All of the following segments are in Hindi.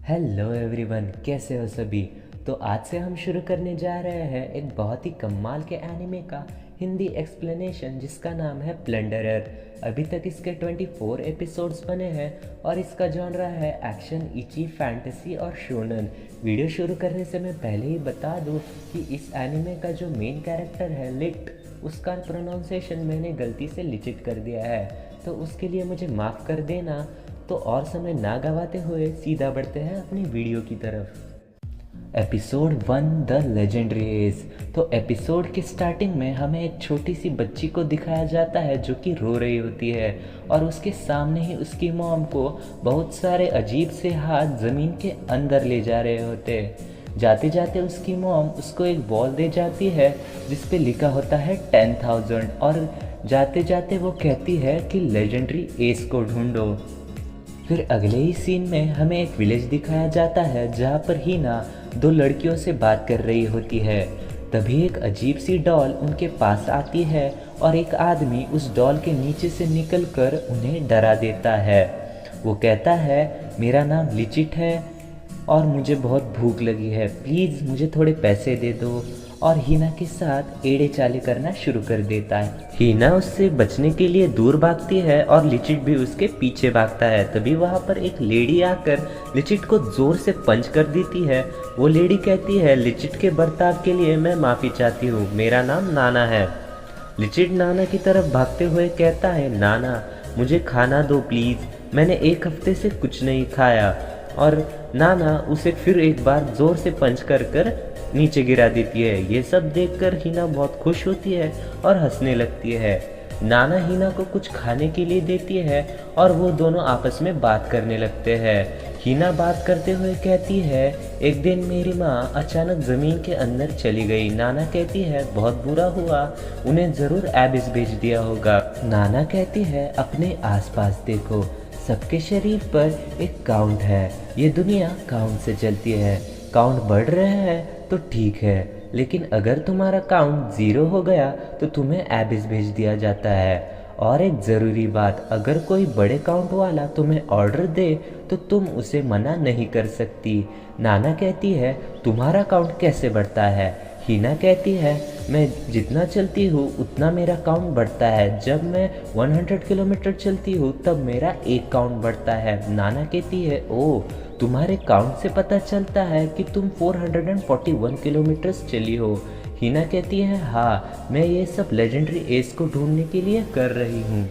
हेलो एवरीवन, कैसे हो सभी। तो आज से हम शुरू करने जा रहे हैं एक बहुत ही कमाल के एनिमे का हिंदी एक्सप्लेनेशन जिसका नाम है प्लंडरर। अभी तक इसके 24 एपिसोड्स बने हैं और इसका जॉनरा है एक्शन, इची, फैंटेसी और शोनन। वीडियो शुरू करने से मैं पहले ही बता दूं कि इस एनिमे का जो मेन कैरेक्टर है लिट, उसका प्रोनाउंसिएशन मैंने गलती से लिचिट कर दिया है, तो उसके लिए मुझे माफ़ कर देना। तो और समय ना गवाते हुए सीधा बढ़ते हैं अपनी वीडियो की तरफ। Episode 1 the legendary age. तो एपिसोड के स्टार्टिंग में हमें एक छोटी सी बच्ची को दिखाया जाता है जो कि रो रही होती है और उसके सामने ही उसकी मॉम को बहुत सारे अजीब से हाथ ज़मीन के अंदर ले जा रहे होते हैं। जाते जाते उसकी मॉम उसको एक बॉल दे जाती है जिस पे लिखा होता है 10,000 और जाते जाते वो कहती है कि लेजेंडरी एज को ढूंढो। फिर अगले ही सीन में हमें एक विलेज दिखाया जाता है जहाँ पर हीना दो लड़कियों से बात कर रही होती है। तभी एक अजीब सी डॉल उनके पास आती है और एक आदमी उस डॉल के नीचे से निकलकर उन्हें डरा देता है। वो कहता है, मेरा नाम लिचिट है और मुझे बहुत भूख लगी है, प्लीज़ मुझे थोड़े पैसे दे दो। और हीना के साथ एड़े चाले करना शुरू कर देता है। हीना उससे बचने के लिए दूर भागती है और लिचिट भी उसके पीछे भागता है। तभी वहाँ पर एक लेडी आकर लिचिट को जोर से पंच कर देती है। वो लेडी कहती है, लिचिट के बर्ताव के लिए मैं माफ़ी चाहती हूँ, मेरा नाम नाना है। लिचिट नाना की तरफ भागते हुए कहता है, नाना मुझे खाना दो प्लीज़, मैंने एक हफ्ते से कुछ नहीं खाया। और नाना उसे फिर एक बार ज़ोर से पंच कर नीचे गिरा देती है। ये सब देखकर हीना बहुत खुश होती है और हंसने लगती है। नाना हीना को कुछ खाने के लिए देती है और वो दोनों आपस में बात करने लगते हैं। हीना बात करते हुए कहती है, एक दिन मेरी माँ अचानक ज़मीन के अंदर चली गई। नाना कहती है, बहुत बुरा हुआ, उन्हें ज़रूर एबिस भेज दिया होगा। नाना कहती है, अपने आसपास देखो, सबके शरीर पर एक काउंट है, ये दुनिया काउंट से चलती है, काउंट बढ़ रहे हैं तो ठीक है, लेकिन अगर तुम्हारा काउंट 0 हो गया तो तुम्हें एबिस भेज दिया जाता है। और एक ज़रूरी बात, अगर कोई बड़े काउंट वाला तुम्हें ऑर्डर दे तो तुम उसे मना नहीं कर सकती। नाना कहती है, तुम्हारा काउंट कैसे बढ़ता है। हीना कहती है, मैं जितना चलती हूँ उतना मेरा काउंट बढ़ता है, जब मैं 100 किलोमीटर चलती हूँ तब मेरा एक काउंट बढ़ता है। नाना कहती है, ओह, तुम्हारे काउंट से पता चलता है कि तुम 441 किलोमीटर्स चली हो। हीना कहती है, हाँ, मैं ये सब लेजेंडरी एज को ढूंढने के लिए कर रही हूँ।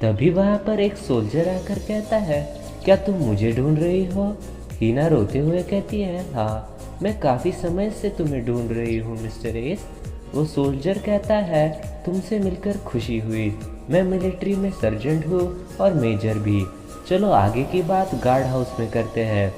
तभी वहाँ पर एक सोल्जर आकर कहता है, क्या तुम मुझे ढूंढ रही हो। हीना रोते हुए कहती है, हाँ, मैं काफ़ी समय से तुम्हें ढूंढ रही हूँ मिस्टर एस। वो सोल्जर कहता है, तुमसे मिलकर खुशी हुई, मैं मिलिट्री में सर्जेंट हूँ और मेजर भी। चलो आगे की बात गार्ड हाउस में करते हैं।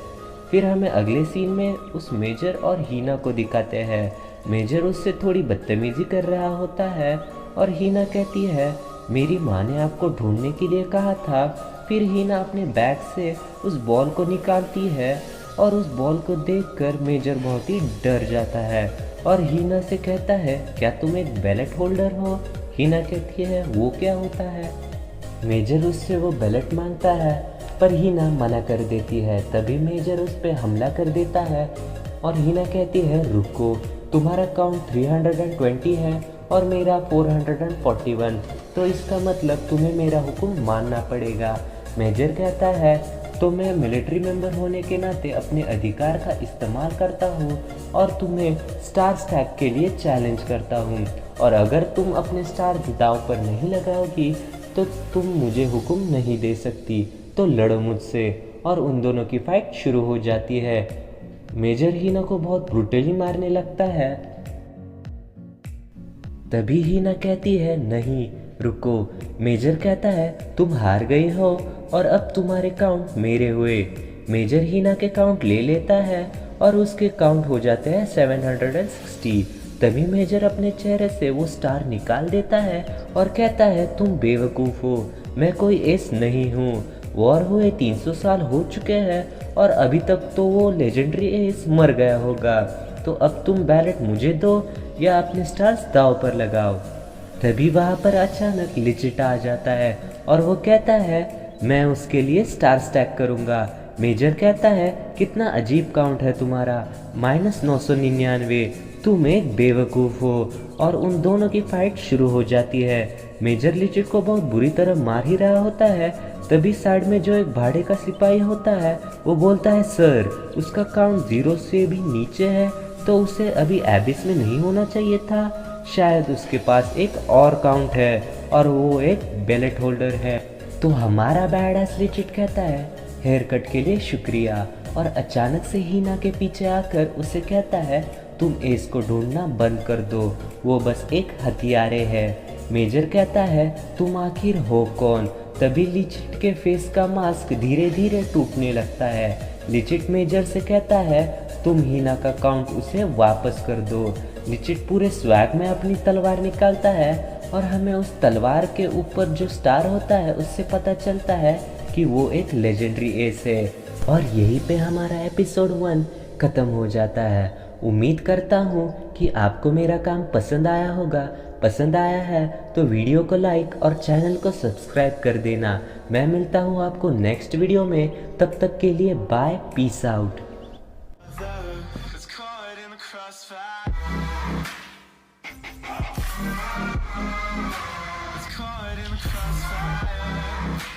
फिर हमें अगले सीन में उस मेजर और हीना को दिखाते हैं। मेजर उससे थोड़ी बदतमीजी कर रहा होता है और हीना कहती है, मेरी माँ ने आपको ढूंढने के लिए कहा था। फिर हीना अपने बैग से उस बॉल को निकालती है और उस बॉल को देखकर मेजर बहुत ही डर जाता है और हीना से कहता है, क्या तुम एक बैलेट होल्डर हो। हीना कहती है, वो क्या होता है। मेजर उससे वो बैलेट मांगता है पर हीना मना कर देती है। तभी मेजर उस पर हमला कर देता है और हीना कहती है, रुको, तुम्हारा काउंट 320 है और मेरा 441, तो इसका मतलब तुम्हें मेरा हुक्म मानना पड़ेगा। मेजर कहता है, तो मैं मिलिट्री मेंबर होने के नाते अपने अधिकार का इस्तेमाल करता हूँ और तुम्हें स्टार स्टैक के लिए चैलेंज करता हूँ, और अगर तुम अपने स्टार दांव पर नहीं लगाओगी तो तुम मुझे हुक्म नहीं दे सकती, तो लड़ो मुझसे। और उन दोनों की फाइट शुरू हो जाती है। मेजर हीना को बहुत ब्रूटली मारने लगता है। तभी हीना कहती है, नहीं रुको। मेजर कहता है, तुम हार गई हो और अब तुम्हारे काउंट मेरे हुए। मेजर हीना के काउंट ले लेता है और उसके काउंट हो जाते हैं 760। तभी मेजर अपने चेहरे से वो स्टार निकाल देता है और कहता है, तुम बेवकूफ़ हो, मैं कोई एस नहीं हूँ। वॉर हुए 300 साल हो चुके हैं और अभी तक तो वो लेजेंडरी एस मर गया होगा, तो अब तुम बैलेट मुझे दो या अपने स्टार्स दाव पर लगाओ। तभी वहाँ पर अचानक लिचिट आ जाता है और वो कहता है, मैं उसके लिए स्टार स्टैक करूँगा। मेजर कहता है कितना अजीब काउंट है तुम्हारा, -999, तुम एक बेवकूफ़ हो। और उन दोनों की फाइट शुरू हो जाती है। मेजर लिचिट को बहुत बुरी तरह मार ही रहा होता है, तभी साइड में जो एक भाड़े का सिपाही होता है वो बोलता है, सर उसका काउंट 0 से भी नीचे है, तो उसे अभी एबिस में नहीं होना चाहिए था। शायद उसके पास एक और काउंट है और वो एक बेलेट होल्डर है। तो हमारा बैड लिचिट कहता है, हेयर कट के लिए शुक्रिया, और अचानक से हीना के पीछे आकर उसे कहता है, तुम एस को ढूंढना बंद कर दो, वो बस एक हथियारे है। मेजर कहता है, तुम आखिर हो कौन? तभी लिचिट के फेस का मास्क धीरे धीरे टूटने लगता है। लिचिट मेजर से कहता है, तुम हीना का काउंट उसे वापस कर दो। लिचिट पूरे स्वैग में अपनी तलवार निकालता है और हमें उस तलवार के ऊपर जो स्टार होता है उससे पता चलता है कि वो एक लेजेंडरी एस है। और यहीं पे हमारा एपिसोड 1 ख़त्म हो जाता है। उम्मीद करता हूँ कि आपको मेरा काम पसंद आया होगा। पसंद आया है तो वीडियो को लाइक और चैनल को सब्सक्राइब कर देना। मैं मिलता हूँ आपको नेक्स्ट वीडियो में, तब तक के लिए bye, peace out. Caught in the crossfire.